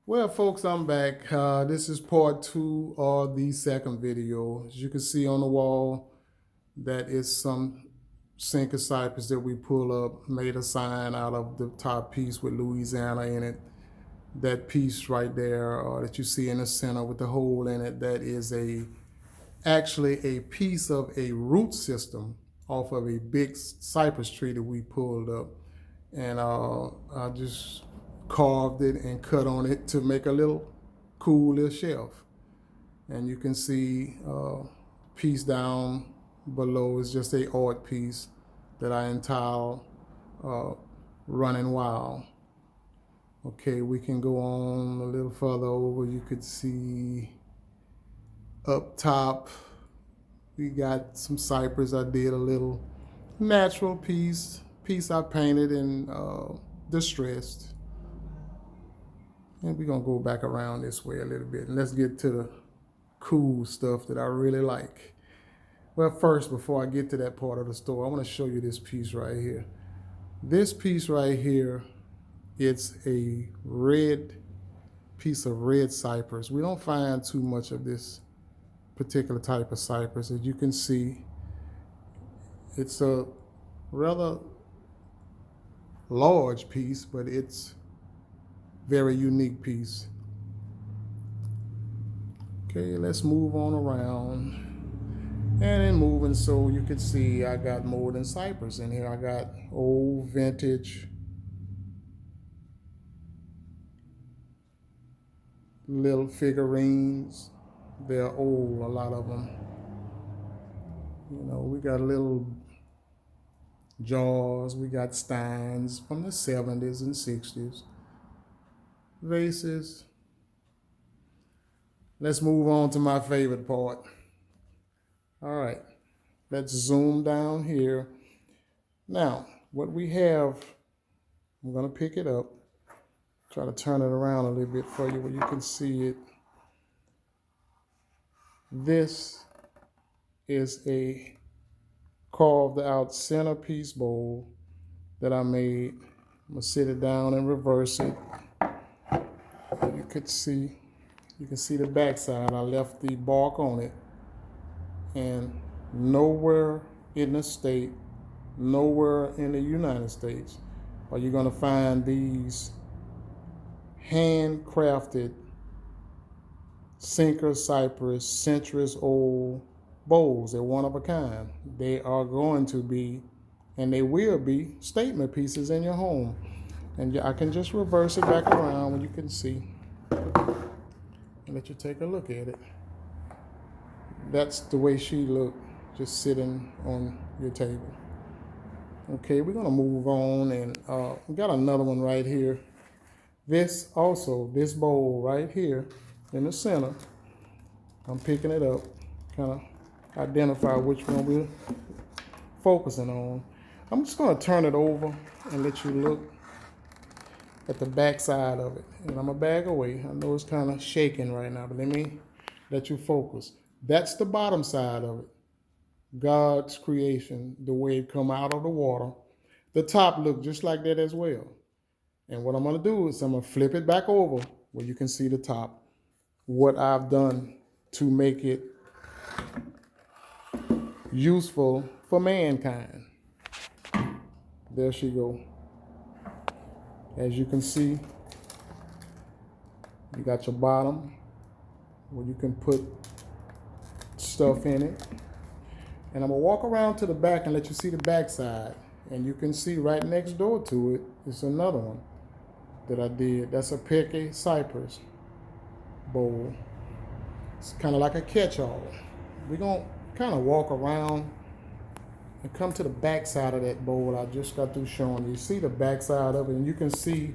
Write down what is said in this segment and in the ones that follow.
Well, folks, I'm back. This is part two of the second video. As you can see on the wall, that is some sinker cypress that we pull up, made a sign out of the top piece with Louisiana in it. That piece right there that you see in the center with the hole in it, that is actually a piece of a root system off of a big cypress tree that we pulled up. And I just carved it and cut on it to make a little cool little shelf. And you can see piece down below is just a art piece that I entitled Running Wild. Okay, we can go on a little further over. You could see up top we got some cypress. I did a little natural piece I painted in distressed. And we're gonna go back around this way a little bit and let's get to the cool stuff that I really like. Well, first, before I get to that part of the store, I want to show you this piece right here. This piece right here, it's a red piece of red cypress. We don't find too much of this particular type of cypress. As you can see, it's a rather large piece, but it's very unique piece. Okay, let's move on around. And in moving, so you can see I got more than cypress in here. I got old vintage little figurines. They're old, a lot of them. You know, we got little jars. We got steins from the 70s and 60s. Vases. Let's move on to my favorite part. All right, let's zoom down here. Now, what we have, I'm gonna pick it up, try to turn it around a little bit for you where you can see it. This is a carved out centerpiece bowl that I made. I'm gonna sit it down and reverse it. You can see the back side. I left the bark on it. And nowhere in the state, nowhere in the United States are you going to find these handcrafted sinker cypress centuries old bowls. They're one of a kind. They are going to be, and they will be, statement pieces in your home. And I can just reverse it back around when you can see and let you take a look at it. That's the way she looked, just sitting on your table. Okay, we're gonna move on, and we got another one right here. This bowl right here in the center, I'm picking it up, kind of identify which one we're focusing on. I'm just gonna turn it over and let you look at the back side of it. And I'm gonna back away. I know it's kind of shaking right now, but let me let you focus. That's the bottom side of it. God's creation, the way it come out of the water. The top look just like that as well. And what I'm gonna do is I'm gonna flip it back over where you can see the top. What I've done to make it useful for mankind. There she go. As you can see, you got your bottom where you can put stuff in it. And I'm gonna walk around to the back and let you see the back side. And you can see right next door to it is another one that I did. That's a Peke cypress bowl. It's kind of like a catch-all. We're gonna kind of walk around and come to the back side of that bowl I just got through showing you. See the back side of it, and you can see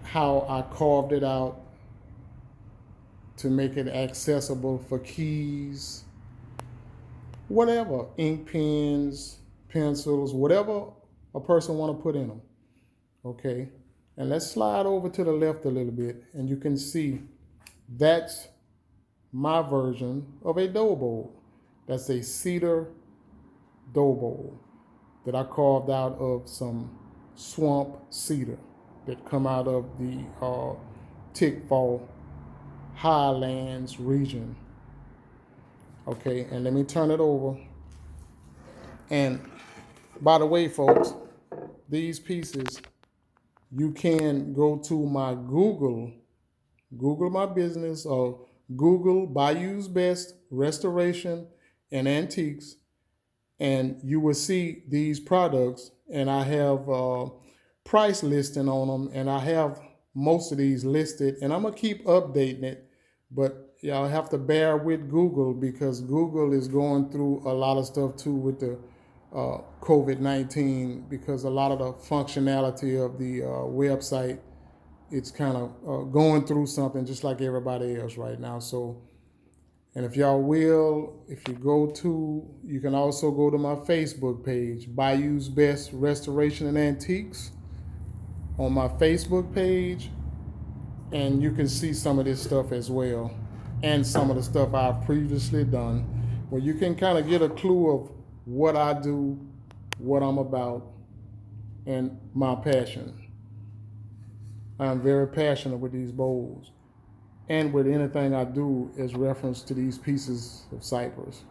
how I carved it out to make it accessible for keys, whatever, ink pens, pencils, whatever a person want to put in them. Okay, and let's slide over to the left a little bit, and you can see that's my version of a dough bowl. That's a cedar dough bowl that I carved out of some swamp cedar. that come out of the Tickfaw Highlands region. Okay, and let me turn it over. And by the way, folks, these pieces, you can go to my Google my business, or Google Bayou's Best Restoration and Antiques, and you will see these products. And I have price listing on them, and I have most of these listed, and I'm gonna keep updating it. But y'all have to bear with Google, because Google is going through a lot of stuff too with the COVID-19, because a lot of the functionality of the website, it's kind of going through something just like everybody else right now. So, and if y'all will, if you go to, you can also go to my Facebook page, Bayou's Best Restoration and Antiques, on my Facebook page, and you can see some of this stuff as well, and some of the stuff I've previously done, where you can kind of get a clue of what I do, what I'm about, and my passion. I'm very passionate with these bowls, and with anything I do is reference to these pieces of cypress.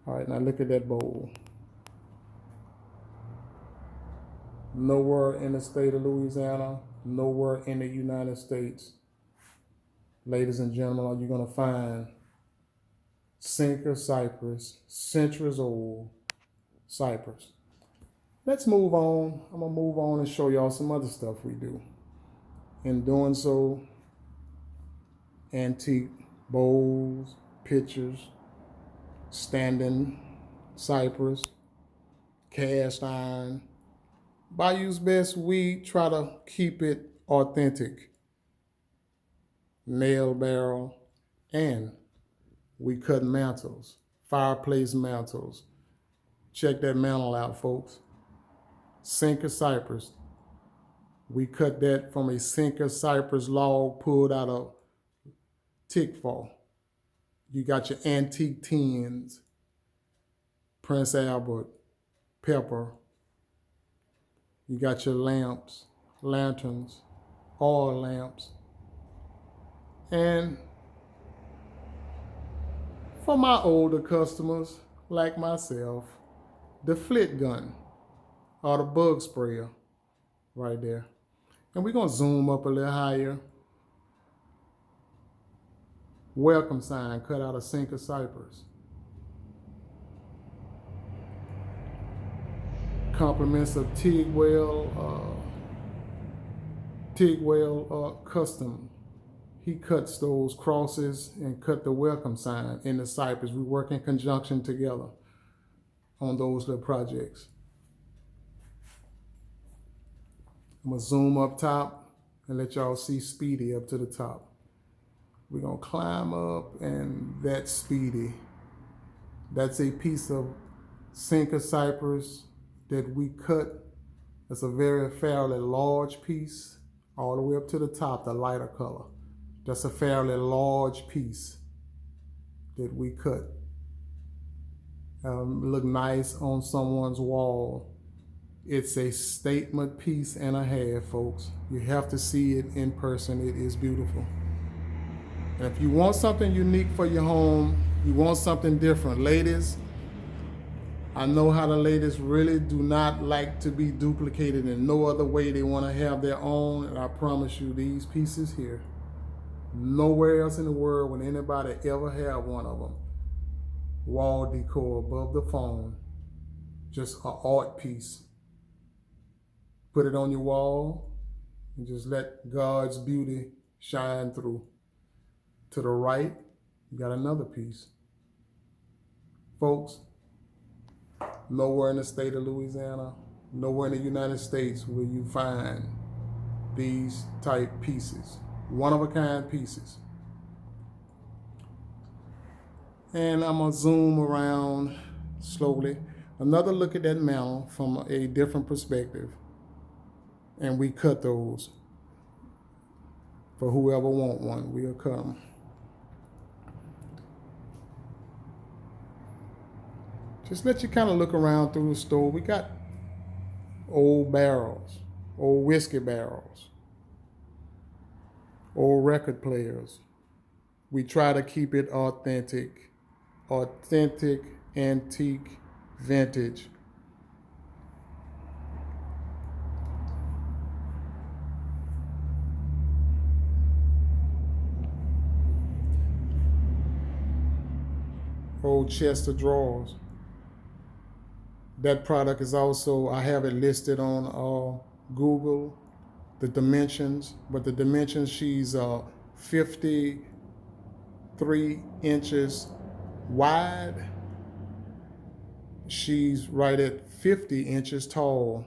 All right, now look at that bowl. Nowhere in the state of Louisiana, nowhere in the United States, ladies and gentlemen, are you going to find sinker cypress, centuries old cypress. Let's move on. I'm going to move on and show y'all some other stuff we do. In doing so, antique bowls, pitchers, standing cypress, cast iron. Bayou's Best, we try to keep it authentic. Nail barrel, and we cut mantles, fireplace mantles. Check that mantle out, folks. Sinker cypress. We cut that from a sinker cypress log pulled out of Tickfaw. You got your antique tins, Prince Albert, pepper. You got your lamps, lanterns, oil lamps. And for my older customers, like myself, the flit gun or the bug sprayer right there. And we're gonna zoom up a little higher. Welcome sign cut out of sinker cypress. Compliments of Tigwell Custom. He cuts those crosses and cut the welcome sign in the cypress. We work in conjunction together on those little projects. I'm gonna zoom up top and let y'all see Speedy up to the top. We're gonna climb up, and that's Speedy. That's a piece of sinker cypress that we cut. It's a fairly large piece, all the way up to the top, the lighter color. That's a fairly large piece that we cut. Look nice on someone's wall. It's a statement piece and a half, folks. You have to see it in person. It is beautiful. And if you want something unique for your home, you want something different, ladies, I know how the ladies really do not like to be duplicated in no other way. They want to have their own, and I promise you, these pieces here, nowhere else in the world will anybody ever have one of them. Wall decor above the phone, just an art piece. Put it on your wall and just let God's beauty shine through. To the right, you got another piece. Folks, nowhere in the state of Louisiana, nowhere in the United States will you find these type pieces, one-of-a-kind pieces. And I'm gonna zoom around slowly. Another look at that mantle from a different perspective. And we cut those. For whoever want one, we'll cut them. Just let you kind of look around through the store. We got old barrels. old whiskey barrels, old record players. We try to keep it authentic, antique, vintage. Old chest of drawers. That product is also, I have it listed on Google, the dimensions, but the dimensions, she's 53 inches wide. She's right at 50 inches tall.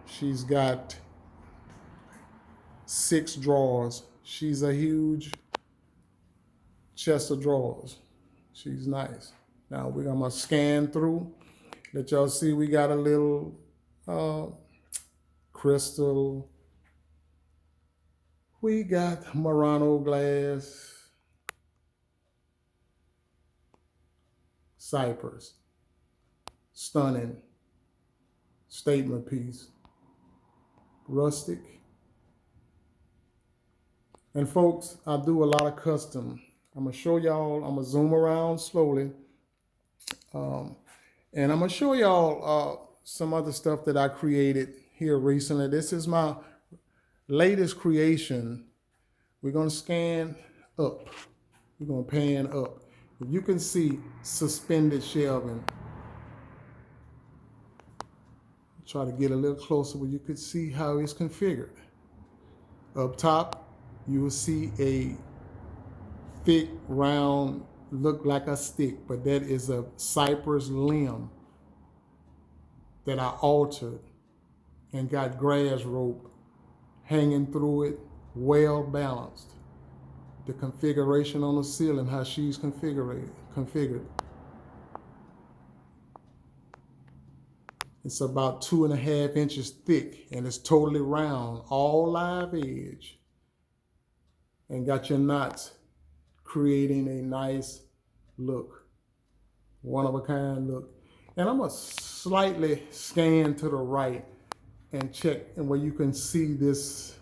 She's got 6 drawers. She's a huge chest of drawers. She's nice. Now we're gonna scan through. Let y'all see we got a little crystal. We got Murano glass, cypress, stunning, statement piece, rustic. And folks, I do a lot of custom. I'm gonna show y'all, I'm gonna zoom around slowly. And I'm gonna show y'all some other stuff that I created here recently. This is my latest creation. We're gonna scan up. We're gonna pan up. If you can see suspended shelving. Try to get a little closer where you could see how it's configured. Up top, you will see a thick, round, look like a stick, but that is a cypress limb that I altered and got grass rope hanging through it, well balanced. The configuration on the ceiling, how she's configured. It's about 2.5 inches thick, and it's totally round, all live edge, and got your knots creating a nice look, one of a kind look. And I'm gonna slightly scan to the right and check, and where you can see this,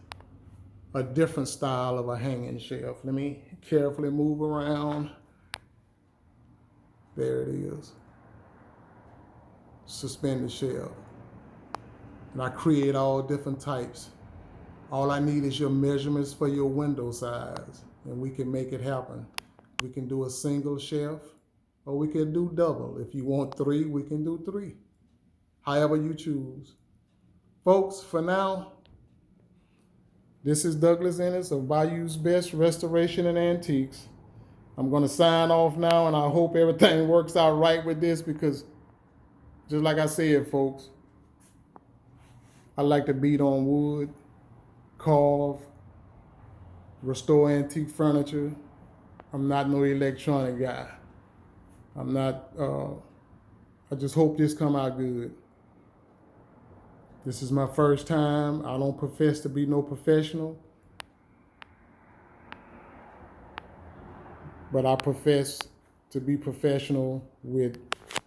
a different style of a hanging shelf. Let me carefully move around. There it is. Suspended shelf. And I create all different types. All I need is your measurements for your window size, and we can make it happen. We can do a single shelf, or we can do double. If you want 3, we can do 3. However you choose. Folks, for now, this is Douglas Ennis of Bayou's Best Restoration and Antiques. I'm gonna sign off now, and I hope everything works out right with this, because just like I said, folks, I like to beat on wood, carve, restore antique furniture. I'm not no electronic guy. I'm not, I just hope this come out good. This is my first time. I don't profess to be no professional, but I profess to be professional with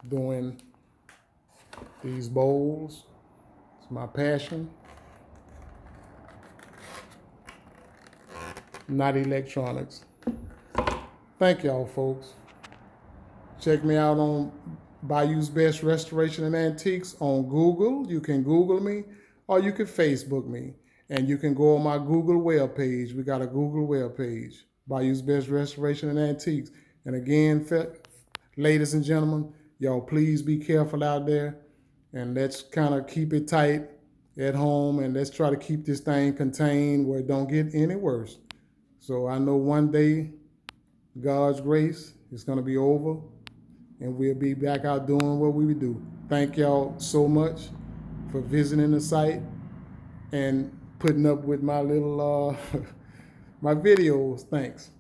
doing these bowls. It's my passion. Not electronics. Thank y'all, folks. Check me out on Bayou's Best Restoration and Antiques on Google. You can Google me, or you can Facebook me. And you can go on my Google webpage. We got a Google webpage, Bayou's Best Restoration and Antiques. And again, ladies and gentlemen, y'all please be careful out there. And let's kind of keep it tight at home, and let's try to keep this thing contained where it don't get any worse. So I know one day, God's grace, it's going to be over, and we'll be back out doing what we do. Thank y'all so much for visiting the site and putting up with my little my videos. Thanks.